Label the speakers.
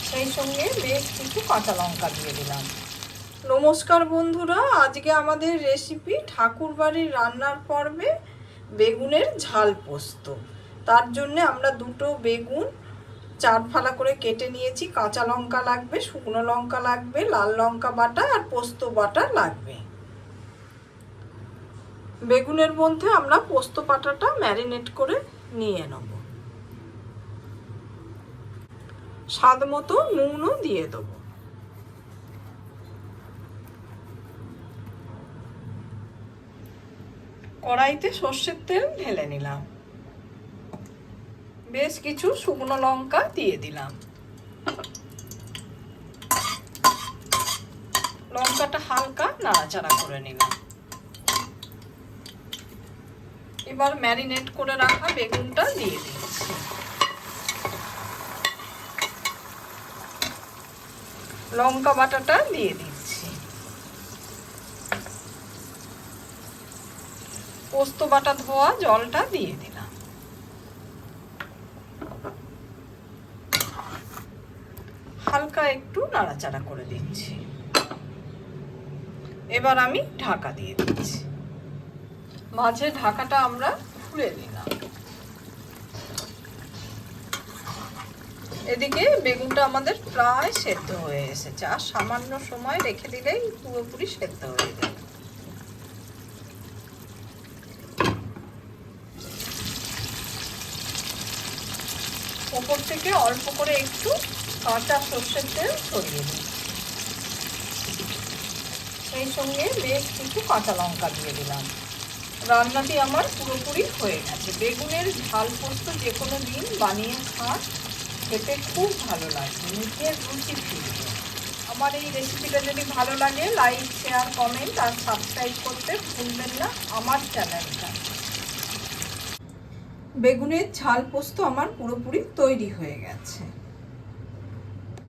Speaker 1: সেই সঙ্গে বেশ কিছু কাঁচা লঙ্কা দিয়ে দিলাম। নমস্কার বন্ধুরা, আজকে আমাদের রেসিপি ঠাকুরবাড়ির রান্নার পর্বে বেগুনের ঝাল পোস্ত। তার জন্য আমরা দুটো বেগুন 4 ফালা করে কেটে নিয়েছি। কাঁচা লঙ্কা লাগবে, শুকনো লঙ্কা লাগবে, লাল লঙ্কা বাটা আর পোস্ত বাটা লাগবে। বেগুনের মধ্যে আমরা পোস্ত বাটাটা ম্যারিনেট করে নিয়ে নেব। স্বাদ মতো নুনও দিয়ে দেবো। কড়াইতে সর্ষের তেল ঢেলে নিলাম। বেশ কিছু শুকনো লঙ্কা দিয়ে দিলাম। লঙ্কাটা হালকা নাড়াচাড়া করে নিলাম। এবার ম্যারিনেট করে রাখা বেগুনটা দিয়ে দিচ্ছি। লঙ্কা বাটাটা দিয়ে দিচ্ছি। পোস্ত বাটা ধোয়া জলটা দিয়ে দিলাম। হালকা একটু নাড়াচাড়া করে দিচ্ছি। এবার আমি ঢাকা দিয়ে দিচ্ছি। মাঝে ঢাকাটা আমরা খুলে দিলাম। এদিকে বেগুনটা আমাদের প্রায় সেদ্ধ হয়ে এসেছে, আর সামান্য সময় রেখে দিলেই পুরোপুরি সেদ্ধ হয়ে যাবে। ওপর থেকে অল্প করে একটু কাঁচা সর্ষের তেল ছড়িয়ে দিই। সেই সঙ্গে বেশ কিছু কাঁচা লঙ্কা দিয়ে দিলাম। রান্নাটি আমার পুরোপুরি হয়ে গেছে। বেগুনের ঝাল পোস্ত যে কোনো দিন বানিয়ে খান, খেতে খুব ভালো লাগবে, মুখের রুচি ফিরবে। আমার এই রেসিপিটা যদি ভালো লাগে, লাইক, শেয়ার, কমেন্ট আর সাবস্ক্রাইব করতে ভুলবেন না আমার চ্যানেলটা। বেগুনের ঝাল পোস্ত আমার পুরোপুরি তৈরি হয়ে গেছে।